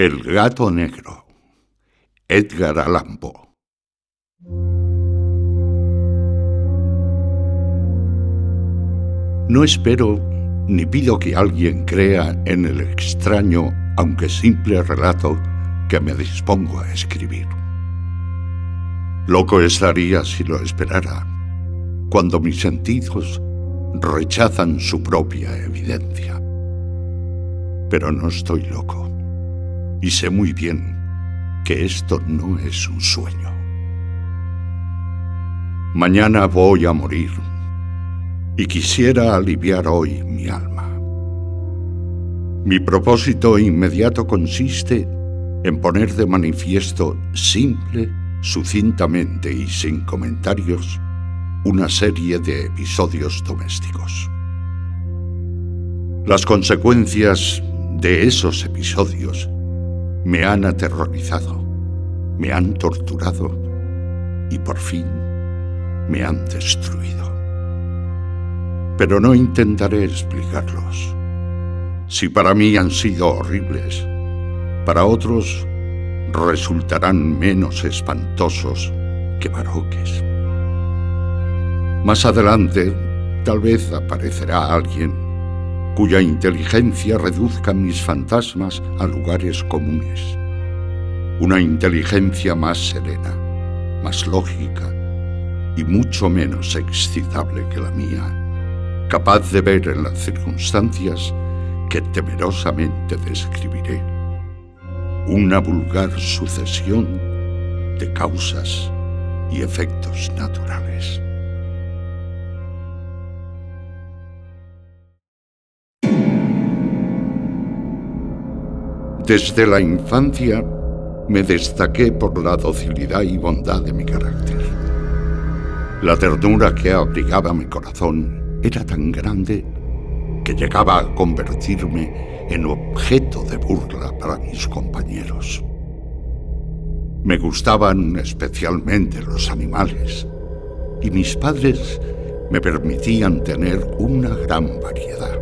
El gato negro, Edgar Allan Poe. No espero ni pido que alguien crea en el extraño, aunque simple relato que me dispongo a escribir. Loco estaría si lo esperara, cuando mis sentidos rechazan su propia evidencia. Pero no estoy loco, y sé muy bien que esto no es un sueño. Mañana voy a morir, y quisiera aliviar hoy mi alma. Mi propósito inmediato consiste en poner de manifiesto simple, sucintamente y sin comentarios, una serie de episodios domésticos. Las consecuencias de esos episodios me han aterrorizado, me han torturado y por fin me han destruido. Pero no intentaré explicarlos. Si para mí han sido horribles, para otros resultarán menos espantosos que baroques. Más adelante, tal vez aparecerá alguien cuya inteligencia reduzca mis fantasmas a lugares comunes. Una inteligencia más serena, más lógica y mucho menos excitable que la mía, capaz de ver en las circunstancias que temerosamente describiré una vulgar sucesión de causas y efectos naturales. Desde la infancia me destaqué por la docilidad y bondad de mi carácter. La ternura que abrigaba mi corazón era tan grande que llegaba a convertirme en objeto de burla para mis compañeros. Me gustaban especialmente los animales, y mis padres me permitían tener una gran variedad.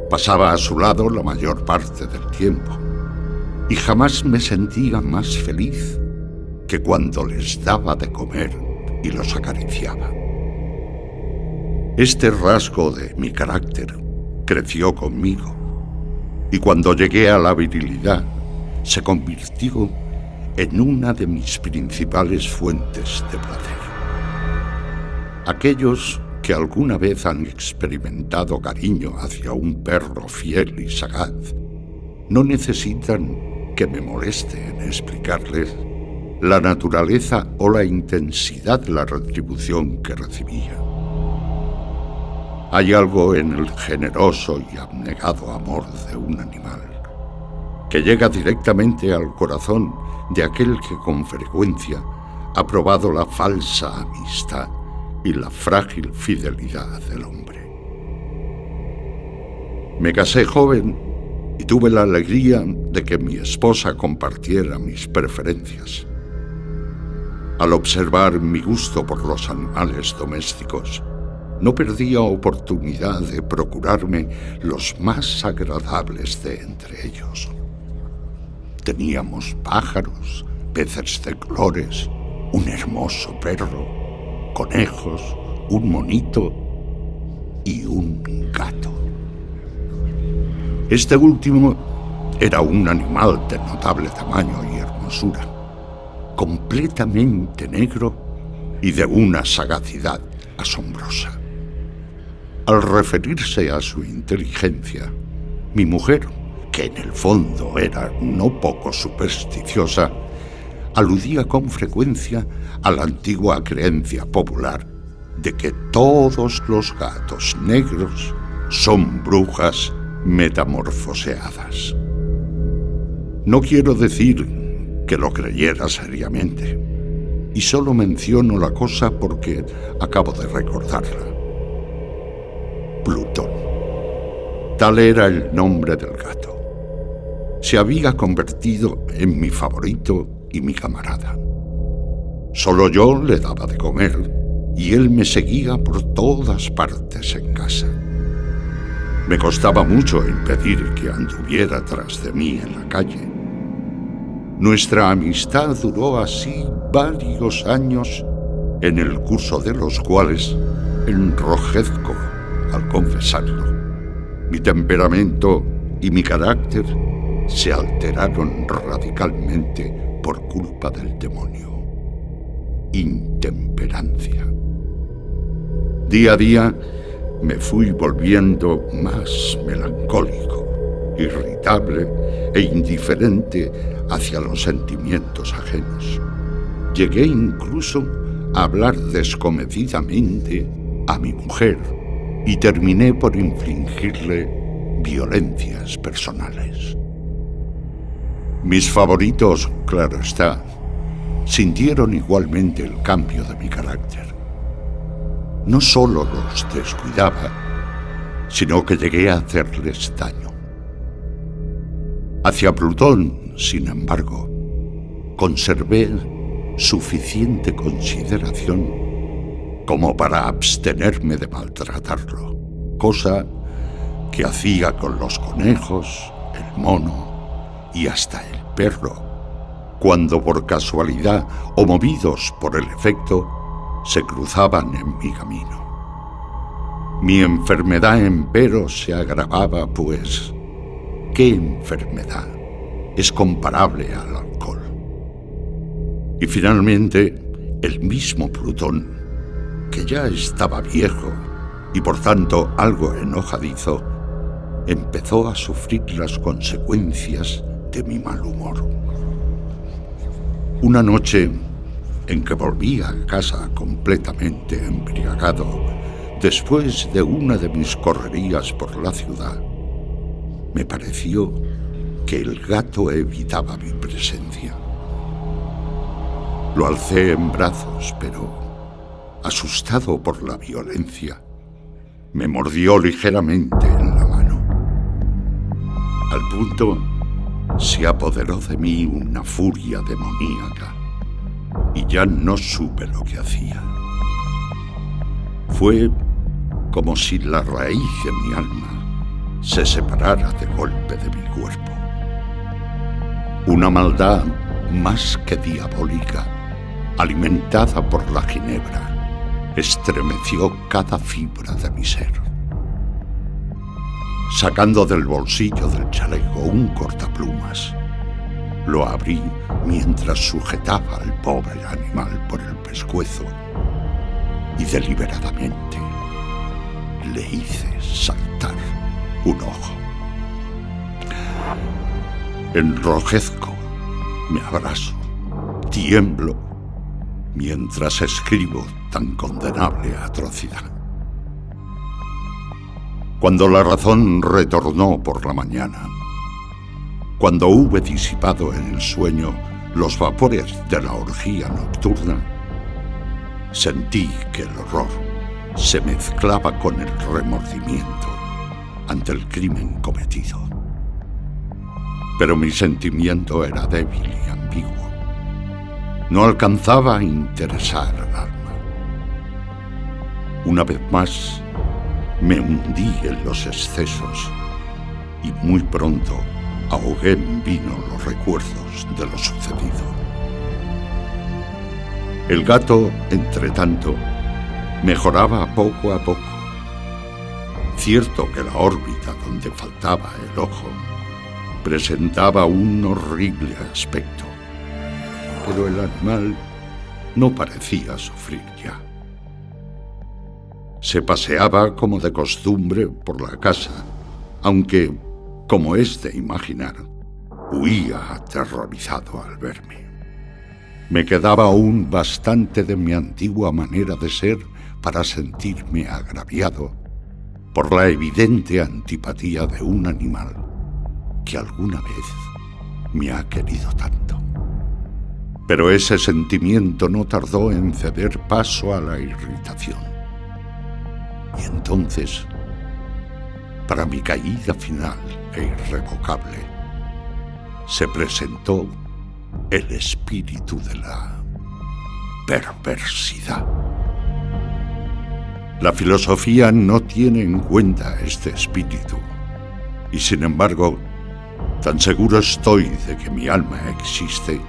Pasaba a su lado la mayor parte del tiempo, y jamás me sentía más feliz que cuando les daba de comer y los acariciaba. Este rasgo de mi carácter creció conmigo, y cuando llegué a la virilidad, se convirtió en una de mis principales fuentes de placer. Aquellos que alguna vez han experimentado cariño hacia un perro fiel y sagaz, no necesitan que me moleste en explicarles la naturaleza o la intensidad de la retribución que recibía. Hay algo en el generoso y abnegado amor de un animal que llega directamente al corazón de aquel que con frecuencia ha probado la falsa amistad y la frágil fidelidad del hombre. Me casé joven y tuve la alegría de que mi esposa compartiera mis preferencias. Al observar mi gusto por los animales domésticos, no perdía oportunidad de procurarme los más agradables de entre ellos. Teníamos pájaros, peces de colores, un hermoso perro, conejos, un monito y un gato. Este último era un animal de notable tamaño y hermosura, completamente negro y de una sagacidad asombrosa. Al referirse a su inteligencia, mi mujer, que en el fondo era no poco supersticiosa, aludía con frecuencia a la antigua creencia popular de que todos los gatos negros son brujas metamorfoseadas. No quiero decir que lo creyera seriamente, y solo menciono la cosa porque acabo de recordarla. Plutón. Tal era el nombre del gato. Se había convertido en mi favorito y mi camarada. Solo yo le daba de comer y él me seguía por todas partes en casa. Me costaba mucho impedir que anduviera tras de mí en la calle. Nuestra amistad duró así varios años, en el curso de los cuales enrojezco al confesarlo. Mi temperamento y mi carácter se alteraron radicalmente por culpa del demonio. Intemperancia. Día a día me fui volviendo más melancólico, irritable e indiferente hacia los sentimientos ajenos. Llegué incluso a hablar descomedidamente a mi mujer y terminé por infligirle violencias personales. Mis favoritos, claro está, sintieron igualmente el cambio de mi carácter. No solo los descuidaba, sino que llegué a hacerles daño. Hacia Plutón, sin embargo, conservé suficiente consideración como para abstenerme de maltratarlo, cosa que hacía con los conejos, el mono y hasta el perro, cuando por casualidad o movidos por el efecto se cruzaban en mi camino. Mi enfermedad, empero, se agravaba, pues, ¿qué enfermedad es comparable al alcohol? Y finalmente, el mismo Plutón, que ya estaba viejo y por tanto algo enojadizo, empezó a sufrir las consecuencias de mi mal humor. Una noche en que volví a casa completamente embriagado, después de una de mis correrías por la ciudad, me pareció que el gato evitaba mi presencia. Lo alcé en brazos, pero, asustado por la violencia, me mordió ligeramente en la mano. Al punto, se apoderó de mí una furia demoníaca y ya no supe lo que hacía. Fue como si la raíz de mi alma se separara de golpe de mi cuerpo. Una maldad más que diabólica, alimentada por la ginebra, estremeció cada fibra de mi ser. Sacando del bolsillo del chaleco un cortaplumas, lo abrí mientras sujetaba al pobre animal por el pescuezo y deliberadamente le hice saltar un ojo. Enrojezco, me abraso, tiemblo mientras escribo tan condenable atrocidad. Cuando la razón retornó por la mañana, cuando hube disipado en el sueño los vapores de la orgía nocturna, sentí que el horror se mezclaba con el remordimiento ante el crimen cometido. Pero mi sentimiento era débil y ambiguo. No alcanzaba a interesar al alma. Una vez más, me hundí en los excesos y muy pronto ahogué en vino los recuerdos de lo sucedido. El gato, entretanto, mejoraba poco a poco. Cierto que la órbita donde faltaba el ojo presentaba un horrible aspecto, pero el animal no parecía sufrir ya. Se paseaba como de costumbre por la casa, aunque, como es de imaginar, huía aterrorizado al verme. Me quedaba aún bastante de mi antigua manera de ser para sentirme agraviado por la evidente antipatía de un animal que alguna vez me ha querido tanto. Pero ese sentimiento no tardó en ceder paso a la irritación. Y entonces, para mi caída final e irrevocable, se presentó el espíritu de la perversidad. La filosofía no tiene en cuenta este espíritu, y sin embargo, tan seguro estoy de que mi alma existe,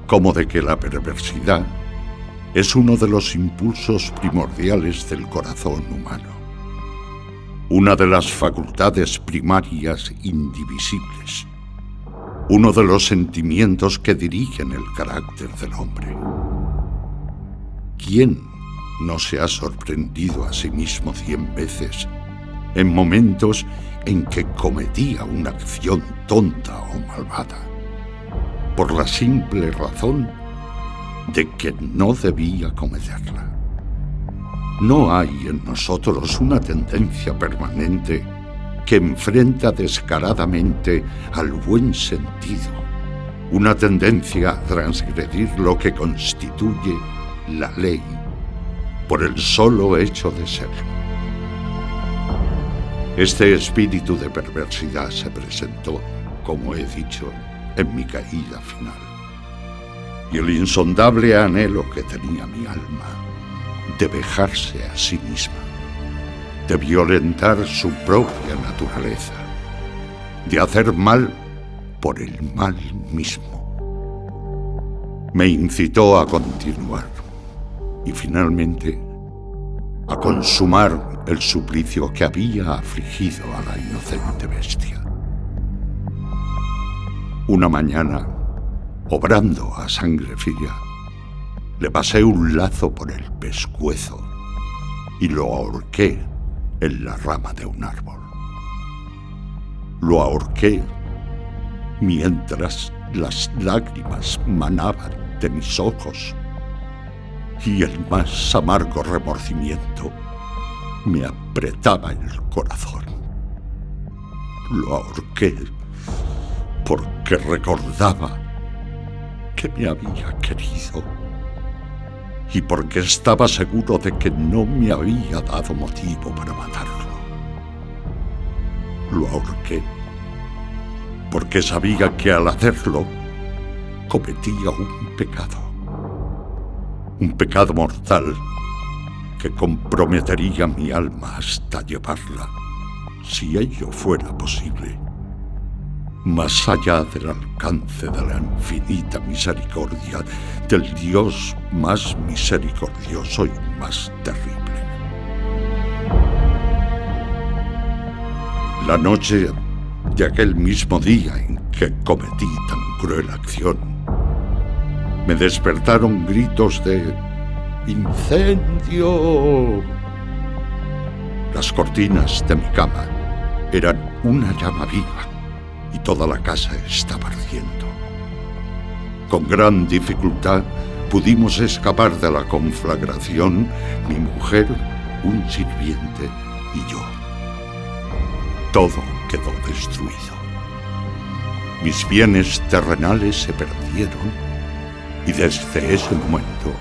como de que la perversidad es uno de los impulsos primordiales del corazón humano, una de las facultades primarias indivisibles, uno de los sentimientos que dirigen el carácter del hombre. ¿Quién no se ha sorprendido a sí mismo 100 veces en momentos en que cometía una acción tonta o malvada, por la simple razón de que no debía cometerla? No hay en nosotros una tendencia permanente que enfrenta descaradamente al buen sentido, una tendencia a transgredir lo que constituye la ley por el solo hecho de serlo. Este espíritu de perversidad se presentó, como he dicho, en mi caída final. Y el insondable anhelo que tenía mi alma de vejarse a sí misma, de violentar su propia naturaleza, de hacer mal por el mal mismo, me incitó a continuar y finalmente a consumar el suplicio que había afligido a la inocente bestia. Una mañana, obrando a sangre fría, le pasé un lazo por el pescuezo y lo ahorqué en la rama de un árbol. Lo ahorqué mientras las lágrimas manaban de mis ojos y el más amargo remordimiento me apretaba el corazón. Lo ahorqué porque recordaba que me había querido y porque estaba seguro de que no me había dado motivo para matarlo. Lo ahorqué porque sabía que al hacerlo cometía un pecado mortal que comprometería mi alma hasta llevarla, si ello fuera posible, más allá del alcance de la infinita misericordia del Dios más misericordioso y más terrible. La noche de aquel mismo día en que cometí tan cruel acción, me despertaron gritos de ¡incendio! Las cortinas de mi cama eran una llama viva y toda la casa estaba ardiendo. Con gran dificultad pudimos escapar de la conflagración, mi mujer, un sirviente y yo. Todo quedó destruido. Mis bienes terrenales se perdieron y desde ese momento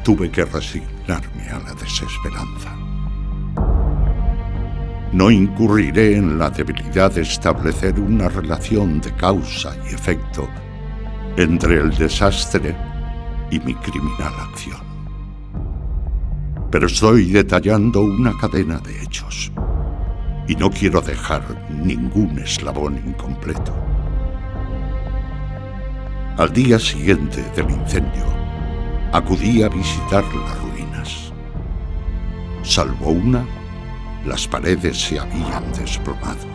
tuve que resignarme a la desesperanza. No incurriré en la debilidad de establecer una relación de causa y efecto entre el desastre y mi criminal acción. Pero estoy detallando una cadena de hechos y no quiero dejar ningún eslabón incompleto. Al día siguiente del incendio, acudí a visitar las ruinas. Salvo una, las paredes se habían desplomado.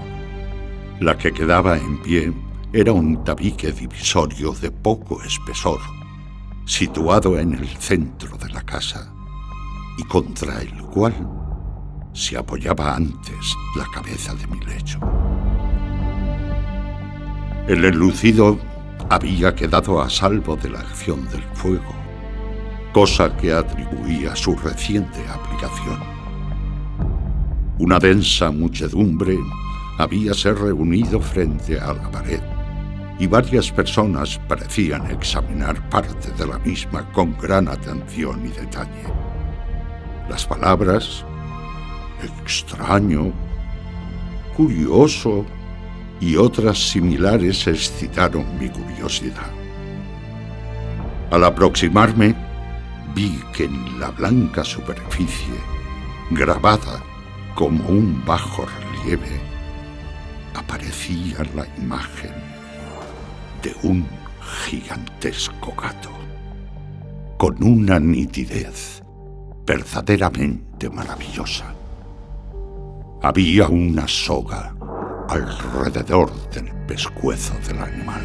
La que quedaba en pie era un tabique divisorio de poco espesor, situado en el centro de la casa, y contra el cual se apoyaba antes la cabeza de mi lecho. El enlucido había quedado a salvo de la acción del fuego, cosa que atribuía a su reciente aplicación. Una densa muchedumbre habíase reunido frente a la pared y varias personas parecían examinar parte de la misma con gran atención y detalle. Las palabras extraño, curioso y otras similares excitaron mi curiosidad. Al aproximarme, vi que en la blanca superficie grabada como un bajo relieve, aparecía la imagen de un gigantesco gato, con una nitidez verdaderamente maravillosa. Había una soga alrededor del pescuezo del animal.